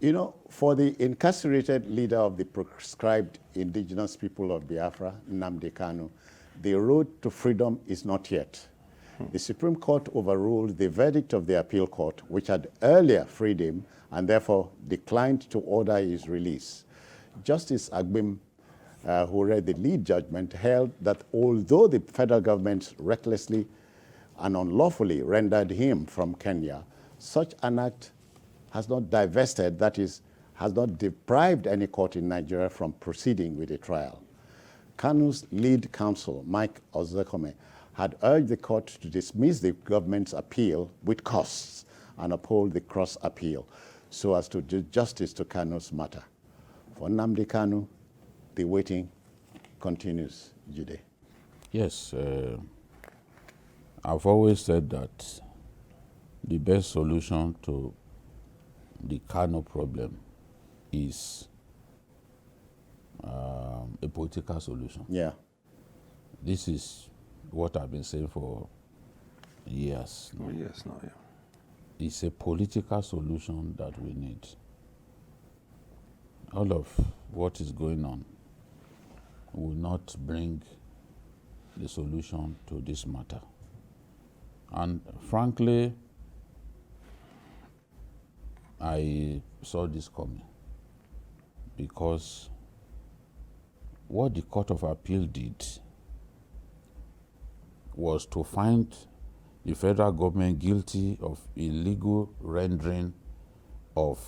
You know, for the incarcerated leader of the proscribed Indigenous People of Biafra, Nnamdi Kanu, the road to freedom is not yet. The Supreme Court overruled the verdict of the appeal court, which had earlier freed him and therefore declined to order his release. Justice Agim, who read the lead judgment, held that although the federal government recklessly and unlawfully rendered him from Kenya, such an act has not divested, that is, has not deprived any court in Nigeria from proceeding with a trial. Kanu's lead counsel, Mike Ozekhome, had urged the court to dismiss the government's appeal with costs and uphold the cross appeal so as to do justice to Kanu's matter. For Nnamdi Kanu, the waiting continues, Jude. Yes, I've always said that the best solution to the Kanu problem is a political solution. Yeah. This is what I've been saying for years now. Yes, no, yeah. It's a political solution that we need. All of what is going on will not bring the solution to this matter. And frankly, I saw this coming because what the Court of Appeal did was to find the federal government guilty of illegal rendering of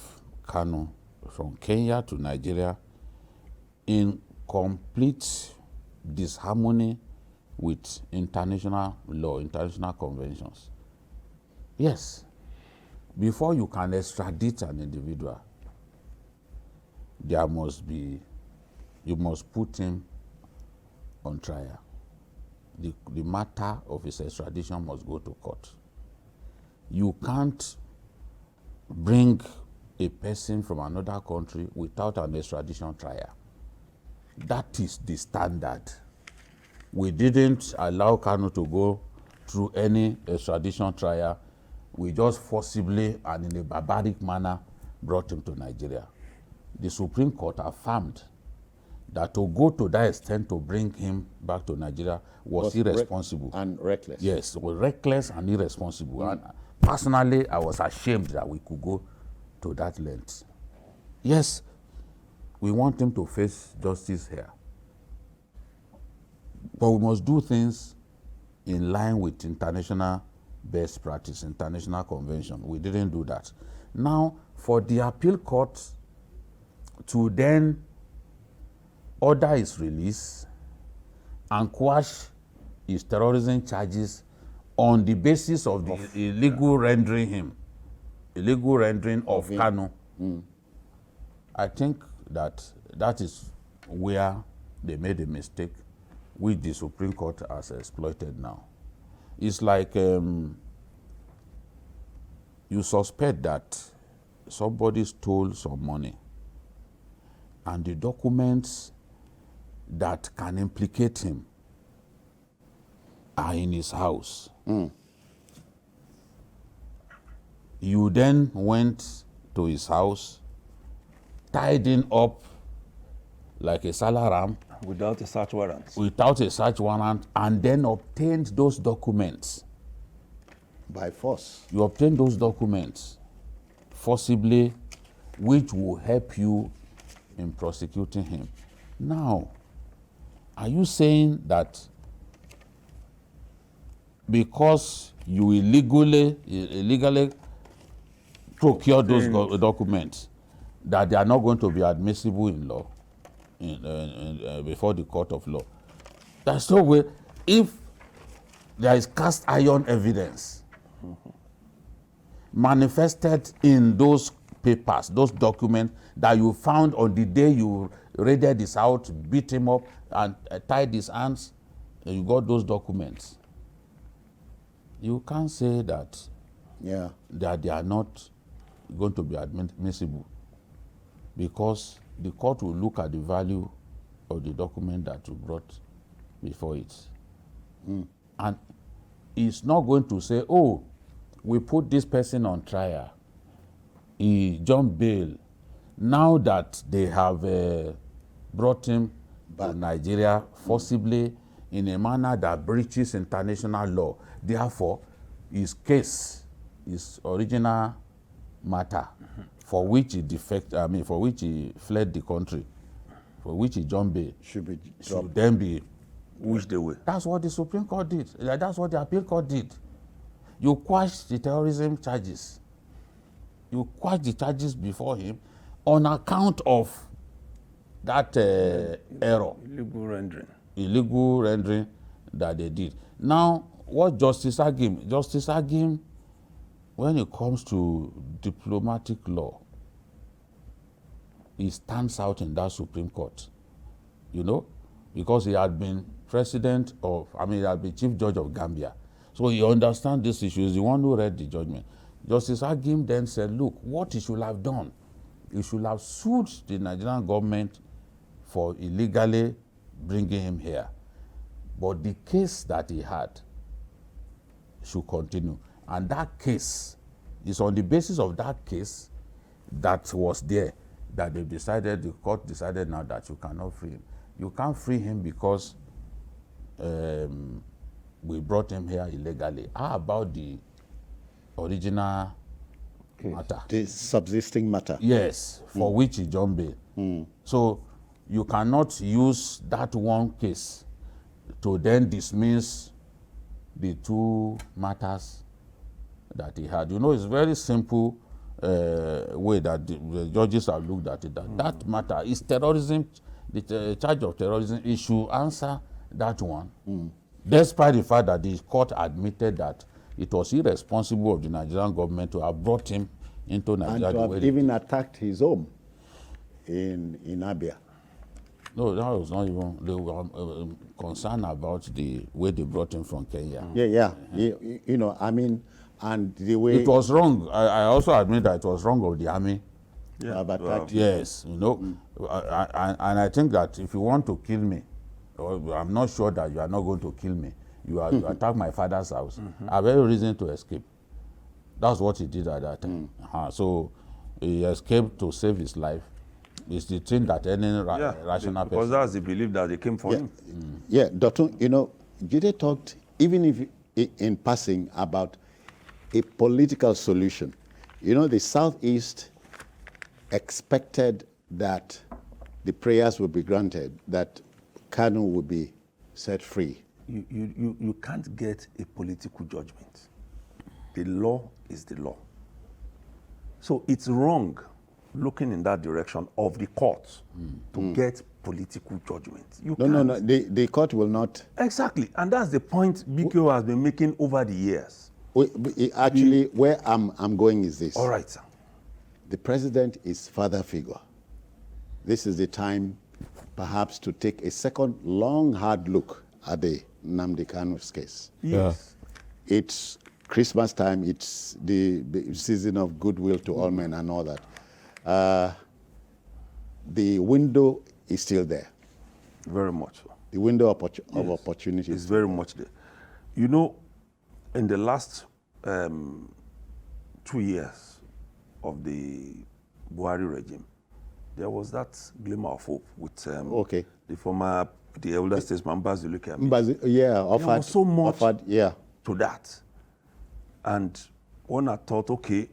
Kanu from Kenya to Nigeria in complete disharmony with international law, international conventions. Yes, before you can extradite an individual, there must be, you must put him on trial. The matter of his extradition must go to court. You can't bring a person from another country without an extradition trial. That is the standard. We didn't allow Kanu to go through any extradition trial. We just forcibly and in a barbaric manner brought him to Nigeria. The Supreme Court affirmed that to go to that extent to bring him back to Nigeria was irresponsible. And reckless. Yes, was reckless and irresponsible. And personally, I was ashamed that we could go to that length. Yes, we want him to face justice here. But we must do things in line with international best practice, international convention. We didn't do that. Now, for the appeal court to then order his release and quash his terrorism charges on the basis of the illegal rendering of Kanu. I think that is where they made a mistake, which the Supreme Court has exploited now. It's like you suspect that somebody stole some money and the documents that can implicate him are in his house. You then went to his house, tied him up like a salaram. Without a search warrant. Without a search warrant, and then obtained those documents. By force. You obtained those documents forcibly, which will help you in prosecuting him. Now, are you saying that because you illegally procured those documents, that they are not going to be admissible in law, before the court of law? That's no way. If there is cast iron evidence manifested in those papers, those documents that you found on the day you raided his house, beat him up, and tied his hands, and you got those documents, you can't say that, that they are not going to be admissible, because the court will look at the value of the document that you brought before it. And it's not going to say, oh, we put this person on trial, he jumped bail, now that they have brought him to Nigeria forcibly in a manner that breaches international law, therefore, his case, his original matter, for which he for which he fled the country, for which he jumped bail, should then be wished away. That's what the Supreme Court did. That's what the appeal court did. You quashed the terrorism charges. You quashed the charges before him on account of that error. Illegal rendering that they did. Now, what Justice Agim, when it comes to diplomatic law, he stands out in that Supreme Court, you know, because he had been president of, he had been chief judge of Gambia. So he understands these issues, the one who read the judgment. Justice Agim then said, look, what he should have done, he should have sued the Nigerian government for illegally bringing him here. But the case that he had should continue. And that case, is on the basis of that case that was there, that they decided, the court decided now that you cannot free him. You can't free him because we brought him here illegally. How about the original matter? The subsisting matter. Yes, for which he jumped bail. So you cannot use that one case to then dismiss the two matters that he had. You know, it's very simple way that the judges have looked at it. That matter is terrorism, the charge of terrorism. He should answer that one, despite the fact that the court admitted that it was irresponsible of the Nigerian government to have brought him into Nigeria. And to have even attacked his home in Abia. No, that was not even, they were concerned about the way they brought him from Kenya. Yeah. You know, and the way... It was wrong. I also admit that it was wrong of the army. Yeah. Yes, you know, and I think that if you want to kill me, I'm not sure that you are not going to kill me. You attack my father's house. I have every reason to escape. That's what he did at that time. So he escaped to save his life. It's the thing that any rational person... Because that's the belief that they came for him. Yeah, Doctor, you know, Jide talked, even if in passing, about a political solution. You know, the Southeast expected that the prayers would be granted, that Kanu would be set free. You can't get a political judgment. The law is the law. So it's wrong looking in that direction of the court to get political judgment. No. The court will not. Exactly. And that's the point BKO has been making over the years. Actually, where I'm going is this. All right, sir. The president is father figure. This is the time perhaps to take a second long, hard look at the Nnamdi Kanu's case. Yes. Yeah. It's Christmas time. It's the season of goodwill to all men and all that. The window is still there. Very much so. The window of opportunity is very much there. You know, in the last 2 years of the Buhari regime, there was that glimmer of hope with the elder statesman Mbazuluke. Yeah, offered. There was so much to that. And one had thought, okay,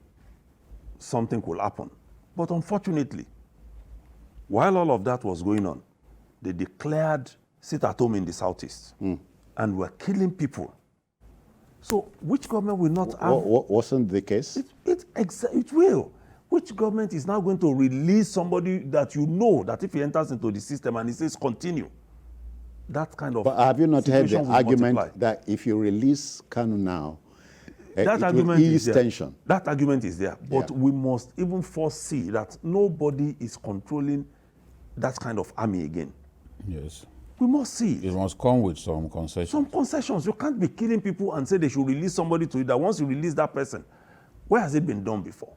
something could happen. But unfortunately, while all of that was going on, they declared sit at home in the Southeast and were killing people. So which government will not have... Wasn't the case? It will. Which government is now going to release somebody that you know that if he enters into the system and he says continue? That kind of... But have you not heard the argument that if you release Kanu now, that argument is tension? That argument is there. But we must even foresee that nobody is controlling that kind of army again. Yes. We must see it. It must come with some concessions. Some concessions. You can't be killing people and say they should release somebody to it. That once you release that person, where has it been done before?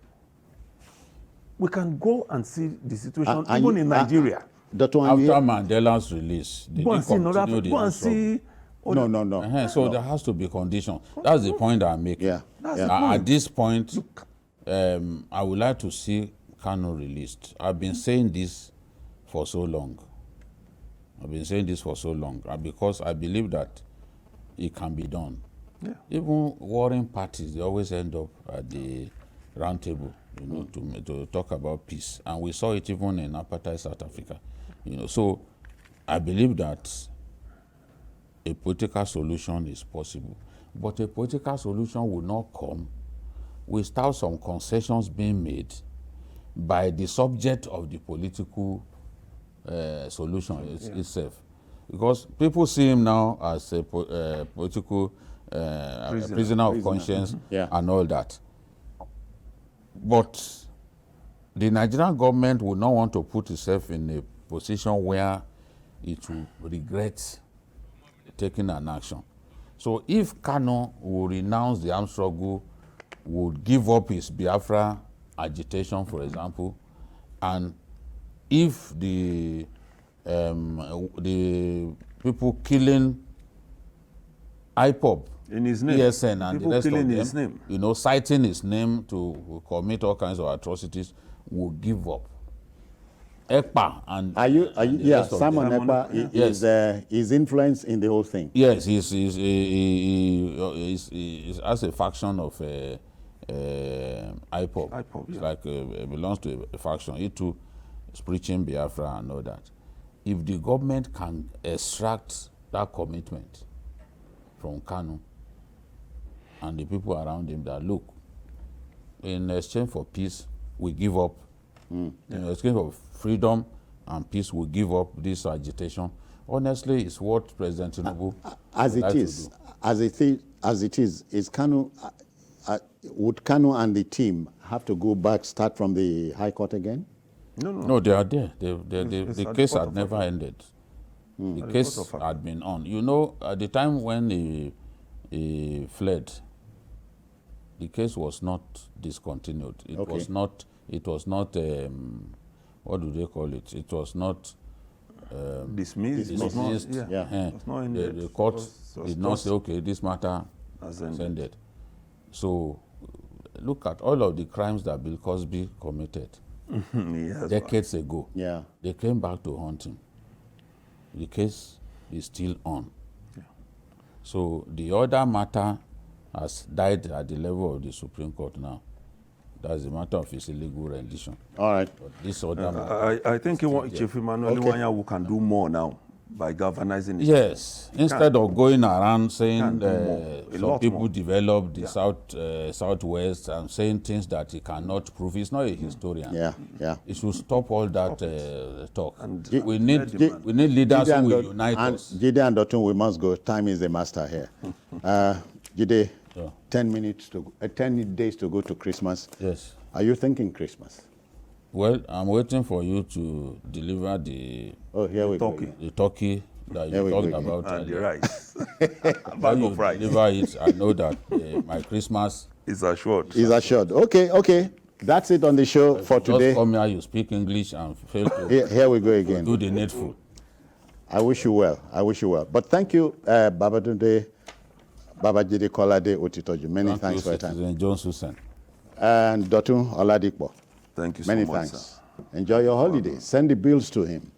We can go and see the situation even in Nigeria. After Mandela's release, they didn't continue the go and see. No. So there has to be conditions. That's the point I'm making. Yeah. At this point, I would like to see Kanu released. I've been saying this for so long. And because I believe that it can be done. Yeah. Even warring parties, they always end up at the round table, to talk about peace. And we saw it even in apartheid South Africa. So I believe that a political solution is possible. But a political solution will not come without some concessions being made by the subject of the political solution itself. Because people see him now as a political prisoner of conscience and all that. But the Nigerian government would not want to put itself in a position where it will regret taking an action. So if Kanu will renounce the armed struggle, would give up his Biafra agitation, for example, and if the people killing IPOB, in his name, ESN and the people rest of killing them, his name, citing his name to commit all kinds of atrocities, will give up. Ekpa and Simon Ekpa is influence in the whole thing. Yes, he's as a faction of IPOB. It's like belongs to a faction. He too is preaching Biafra and all that. If the government can extract that commitment from Kanu and the people around him, that look, in exchange for peace, we give up. In exchange for freedom and peace, we give up this agitation. Honestly, it's what President Tinubu as it is Kanu. Would Kanu and the team have to go back, start from the High Court again? No, they are there. The case had never ended. The case had been on. At the time when he fled, the case was not discontinued. It was not. What do they call it? It was not dismissed. It was not, the court did not say, okay, this matter has ended. So look at all of the crimes that Bill Cosby committed decades ago. Yeah. They came back to haunt him. The case is still on. Yeah. So the other matter has died at the level of the Supreme Court now. That's the matter of his illegal rendition. All right. But this other matter, I think Chief Emmanuel Iwanya can do more now by galvanizing it. yes, instead of going around saying some people developed the southwest and saying things that he cannot prove. He's not a historian. Yeah. He should stop all that talk. And we need leaders who will unite us. Jide and Dotun, we must go. Time is the master here. Jide, 10 days to go to Christmas. Yes. Are you thinking Christmas? Well, I'm waiting for you to deliver the turkey that you talked about. And the rice. Bag of rice. Deliver it, I know that my Christmas is assured. Is assured. Okay. That's it on the show for today. Just come here, you speak English and fail to here we go again. Do the needful. I wish you well. But thank you, Babatunde, Babajide Kolade Otitoju. Many thanks for your time. John Susan. And Dotun Oladipo. Thank you so Many much, thanks. sir. Enjoy your holiday. Send the bills to him.